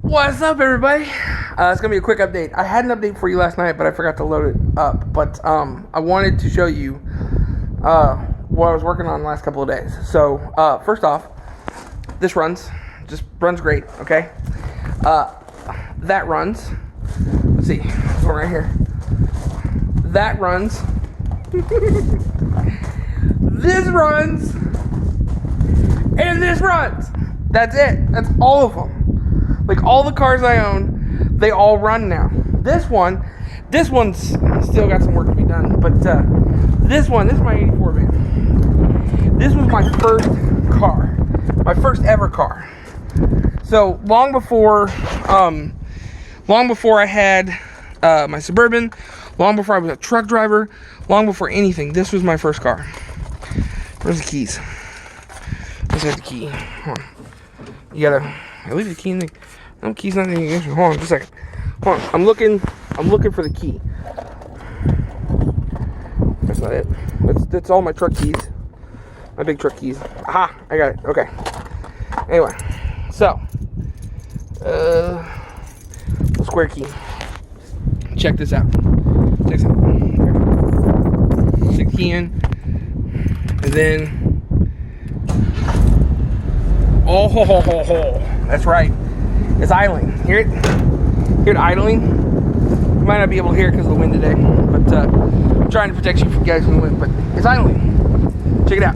What's up, everybody? It's gonna be a quick update. I had an update for you last night, but I forgot to load it up. But I wanted to show you what I was working on the last couple of days. So first off, this just runs great. Okay, that runs. Let's see, this one right here. That runs. This runs, and this runs. That's it. That's all of them. Like, all the cars I own, they all run now. This one's still got some work to be done. But this is my 84 van. This was my first car. My first ever car. So, long before I had my Suburban, long before I was a truck driver, long before anything, this was my first car. Where's the keys? Let's have the key. Hold on. You gotta leave the key in the... No, key's not in the ignition. Hold on just a second. Hold on. I'm looking for the key. That's not it. That's all my truck keys. My big truck keys. Aha! I got it. Okay. Anyway. So. The square key. Check this out. Check this out. Stick the key in. And then. Oh, that's right. It's idling. Hear it? Hear it idling? You might not be able to hear it because of the wind today, but I'm trying to protect you guys from the wind, but it's idling. Check it out.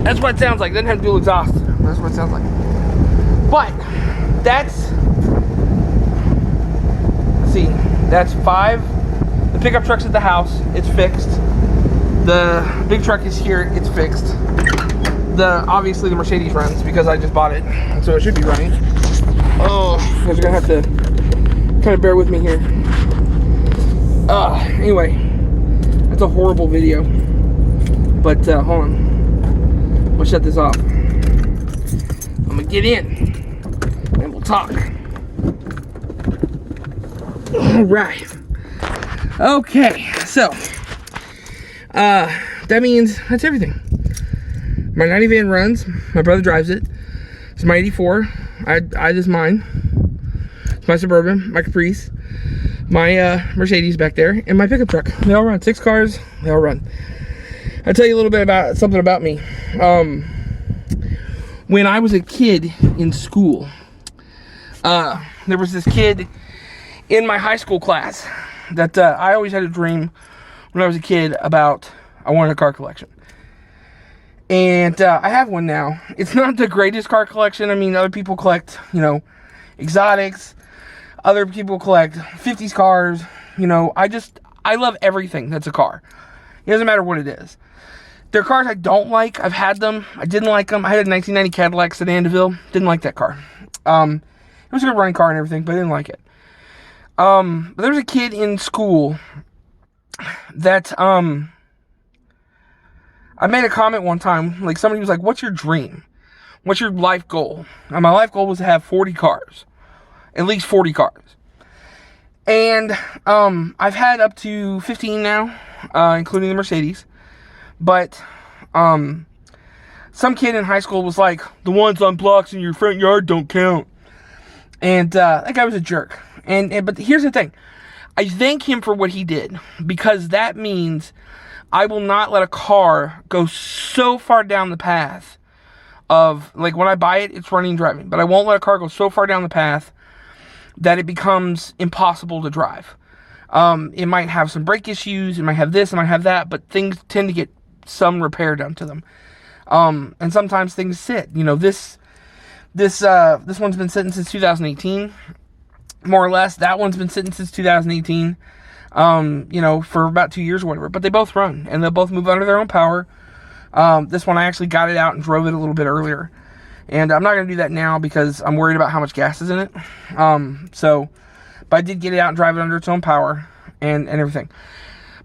That's what it sounds like. It doesn't have dual exhaust. That's what it sounds like. But that's, let's see, that's 5. The pickup truck's at the house. It's fixed. The big truck is here, it's fixed. Obviously the Mercedes runs because I just bought it, so it should be running. Oh, you guys are gonna have to kind of bear with me here. Anyway, that's a horrible video. But hold on, we'll shut this off. I'm gonna get in and we'll talk. All right. Okay, so. That means that's everything. My 90 van runs. My brother drives it. It's my 84. This is mine. It's my Suburban, my Caprice, my Mercedes back there, and my pickup truck. They all run. 6 cars. They all run. I'll tell you a little bit about something about me. When I was a kid in school, there was this kid in my high school class that I always had a dream when I was a kid about I wanted a car collection. And I have one now. It's not the greatest car collection. I mean, other people collect, exotics. Other people collect 50s cars. I love everything that's a car. It doesn't matter what it is. There are cars I don't like. I've had them. I didn't like them. I had a 1990 Cadillac Sedan DeVille. Didn't like that car. It was a good running car and everything, but I didn't like it. But there was a kid in school that I made a comment one time, like somebody was like, what's your dream? What's your life goal? And my life goal was to have 40 cars. At least 40 cars. And I've had up to 15 now, including the Mercedes. But some kid in high school was like, the ones on blocks in your front yard don't count. And that guy was a jerk. But here's the thing. I thank him for what he did, because that means I will not let a car go so far down the path of, like, when I buy it, it's running and driving, but I won't let a car go so far down the path that it becomes impossible to drive. It might have some brake issues, it might have this, it might have that, but things tend to get some repair done to them. And sometimes things sit. This one's been sitting since 2018. More or less. That one's been sitting since 2018, for about 2 years or whatever. But they both run, and they'll both move under their own power. This one, I actually got it out and drove it a little bit earlier. And I'm not going to do that now because I'm worried about how much gas is in it. But I did get it out and drive it under its own power and everything.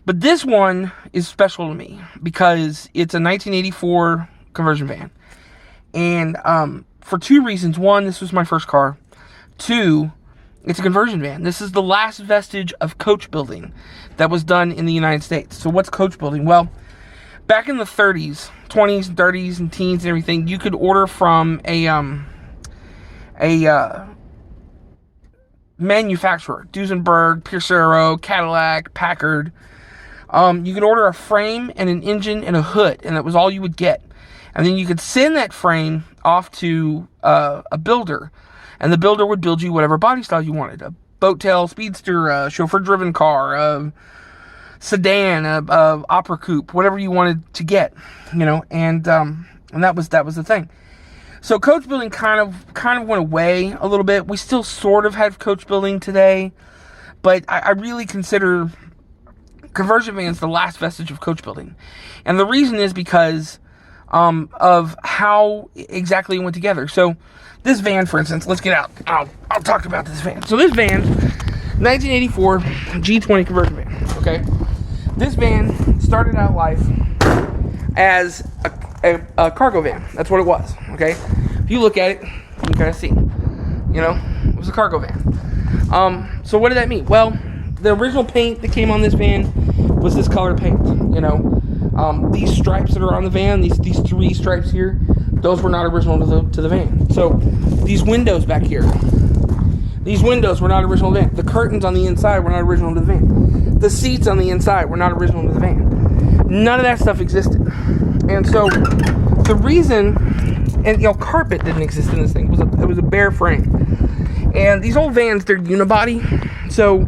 But this one is special to me because it's a 1984 conversion van. And for 2 reasons. 1, this was my first car. 2, it's a conversion van. This is the last vestige of coach building that was done in the United States. So what's coach building? Well, back in the 30s, 20s, and 30s, and teens and everything, you could order from a manufacturer, Duesenberg, Pierce Arrow, Cadillac, Packard. You could order a frame and an engine and a hood, and that was all you would get. And then you could send that frame off to a builder, and the builder would build you whatever body style you wanted: a boat tail, speedster, a chauffeur-driven car, a sedan, a opera coupe, whatever you wanted to get, and that was the thing. So coach building kind of went away a little bit. We still sort of have coach building today, but I really consider conversion vans the last vestige of coach building. And the reason is because of how exactly it went together. So this van, for instance, let's get out. I'll talk about this van. So this van, 1984 G20 conversion van, okay? This van started out life as a cargo van. That's what it was, okay? If you look at it, you can kind of see, it was a cargo van. So what did that mean? Well, the original paint that came on this van was this color paint, these stripes that are on the van, these 3 stripes here, those were not original to the van. So these windows back here, these windows were not original to the van. The curtains on the inside were not original to the van. The seats on the inside were not original to the van. None of that stuff existed. And so the reason, and carpet didn't exist in this thing. It was a bare frame. And these old vans, they're unibody. So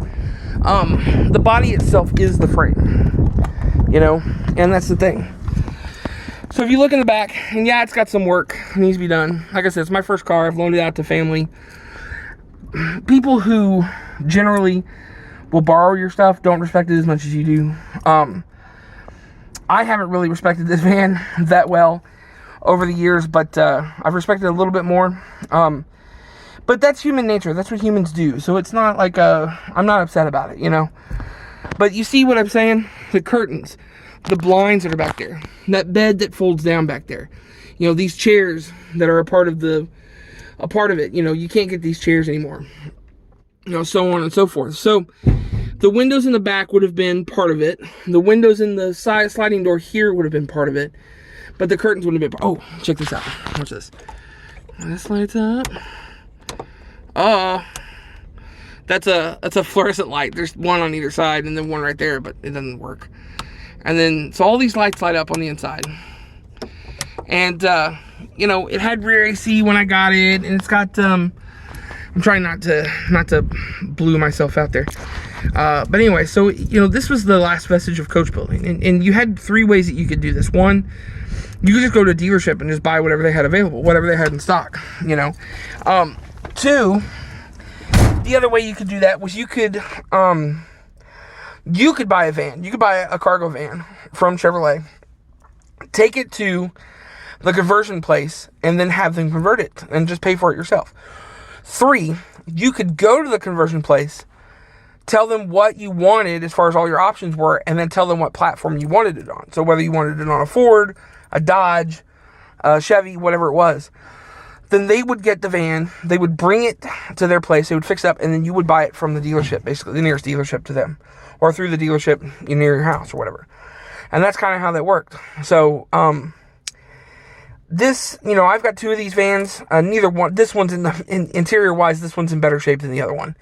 the body itself is the frame, and that's the thing. So if you look in the back, and yeah, it's got some work, it needs to be done. Like I said, it's my first car. I've loaned it out to family. People who generally will borrow your stuff don't respect it as much as you do. I haven't really respected this van that well over the years, but I've respected it a little bit more. But that's human nature. That's what humans do. So it's not like I'm not upset about it, But you see what I'm saying? The curtains, the blinds that are back there, that bed that folds down back there, these chairs that are a part of it. You can't get these chairs anymore. So on and so forth. So the windows in the back would have been part of it. The windows in the side sliding door here would have been part of it. But the curtains wouldn't have been. Oh, check this out. Watch this. This lights up. That's a fluorescent light. There's one on either side and then one right there, but it doesn't work. And then so all these lights light up on the inside. And it had rear AC when I got it, and it's got I'm trying not to blew myself out there. But anyway, so this was the last vestige of coach building, and you had 3 ways that you could do this. One, you could just go to a dealership and just buy whatever they had available, whatever they had in stock. 2, the other way you could do that was you could buy a van. You could buy a cargo van from Chevrolet, take it to the conversion place, and then have them convert it and just pay for it yourself. 3, you could go to the conversion place, tell them what you wanted as far as all your options were, and then tell them what platform you wanted it on. So whether you wanted it on a Ford, a Dodge, a Chevy, whatever it was, then they would get the van, they would bring it to their place, they would fix it up, and then you would buy it from the dealership, basically the nearest dealership to them, or through the dealership near your house or whatever. And that's kind of how that worked. So this, I've got 2 of these vans. Neither one, this one's in interior wise, this one's in better shape than the other one.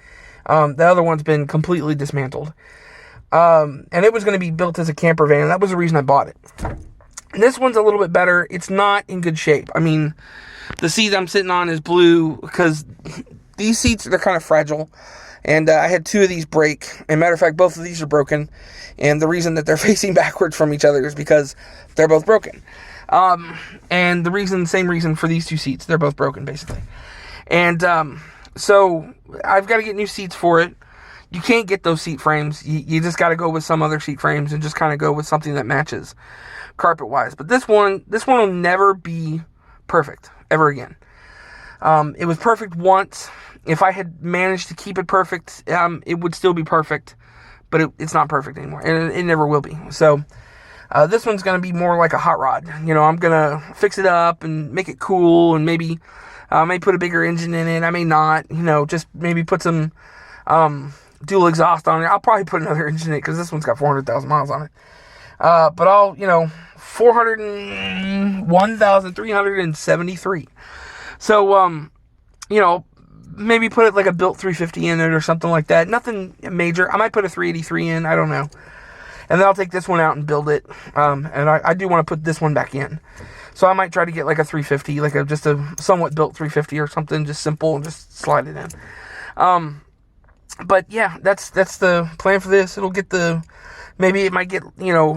The other one's been completely dismantled. And it was going to be built as a camper van. That was the reason I bought it. This one's a little bit better. It's not in good shape. I mean, the seat I'm sitting on is blue because these seats, they're kind of fragile. And I had 2 of these break. And matter of fact, both of these are broken. And the reason that they're facing backwards from each other is because they're both broken. And same reason for these 2 seats. They're both broken, basically. And so I've got to get new seats for it. You can't get those seat frames. You just got to go with some other seat frames and just kind of go with something that matches carpet-wise. But this one will never be perfect ever again. It was perfect once. If I had managed to keep it perfect, it would still be perfect, but it's not perfect anymore, and it never will be. So this one's going to be more like a hot rod. I'm going to fix it up and make it cool, and maybe I may put a bigger engine in it. I may not, just maybe put some dual exhaust on it. I'll probably put another engine in it because this one's got 400,000 miles on it. But I'll, 401,373. So, maybe put it like a built 350 in it or something like that. Nothing major. I might put a 383 in. I don't know. And then I'll take this one out and build it. And I do want to put this one back in. So I might try to get like a 350, like just a somewhat built 350 or something, just simple, and just slide it in. But yeah, that's the plan for this. It'll get maybe it might get,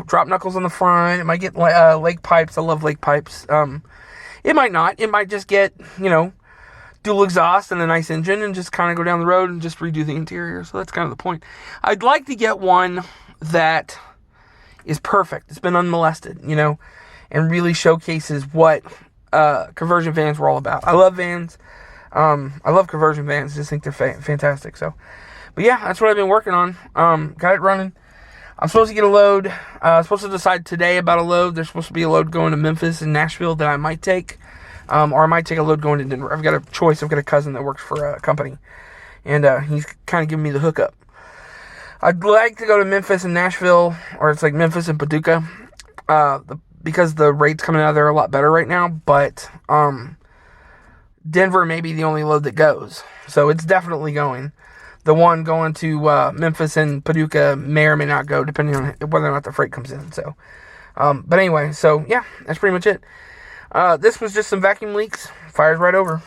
drop knuckles on the front. It might get lake pipes. I love lake pipes. It might not. It might just get, dual exhaust and a nice engine and just kind of go down the road and just redo the interior. So that's kind of the point. I'd like to get one that is perfect. It's been unmolested, and really showcases what conversion vans were all about. I love vans. I love conversion vans. I just think they're fantastic. So, but yeah, that's what I've been working on. Got it running. I'm supposed to get a load. I'm supposed to decide today about a load. There's supposed to be a load going to Memphis and Nashville that I might take. Or I might take a load going to Denver. I've got a choice. I've got a cousin that works for a company. And he's kind of giving me the hookup. I'd like to go to Memphis and Nashville. Or it's like Memphis and Paducah. Because the rates coming out of there are a lot better right now. But Denver may be the only load that goes. So it's definitely going. The one going to Memphis and Paducah may or may not go, depending on whether or not the freight comes in. So, but anyway, so yeah, that's pretty much it. This was just some vacuum leaks. Fires right over.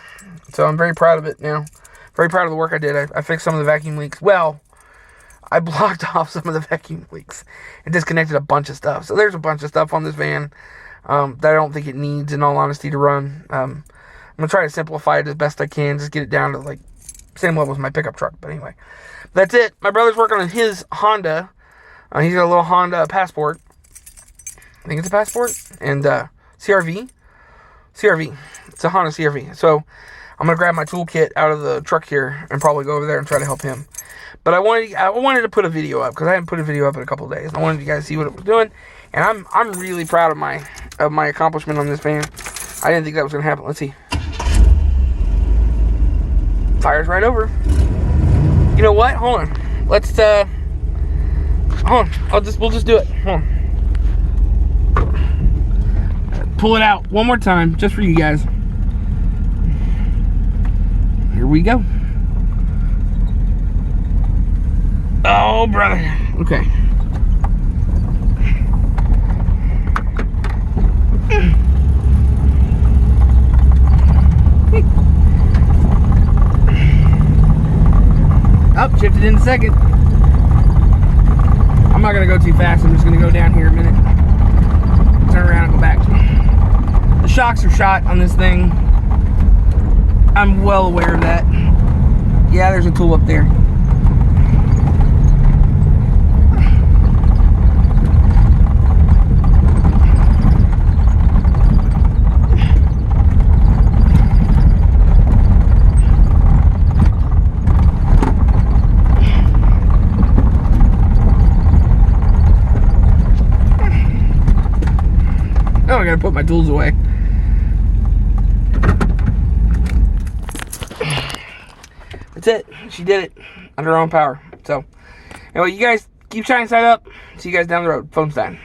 So I'm very proud of it now. Very proud of the work I did. I fixed some of the vacuum leaks. Well, I blocked off some of the vacuum leaks and disconnected a bunch of stuff. So there's a bunch of stuff on this van that I don't think it needs, in all honesty, to run. I'm going to try to simplify it as best I can. Just get it down to like same level as my pickup truck. But anyway, that's it. My brother's working on his Honda. He's got a little Honda Passport. I think it's a Passport. And CRV. It's a Honda CRV. So I'm going to grab my toolkit out of the truck here and probably go over there and try to help him. But I wanted to put a video up because I haven't put a video up in a couple of days. I wanted you guys to see what it was doing. And I'm really proud of my accomplishment on this van. I didn't think that was going to happen. Let's see. Fires right over. You know what? Hold on. Let's hold on. We'll just do it. Hold on. Pull it out one more time just for you guys. Here we go. Oh, brother. Okay. Oh, shifted in a second. I'm not going to go too fast. I'm just going to go down here a minute. Turn around and go back. The shocks are shot on this thing. I'm well aware of that. Yeah, there's a tool up there. Oh, I gotta put my tools away. That's it. She did it under her own power. So, anyway, you guys keep shining side up. See you guys down the road. Phone's dying.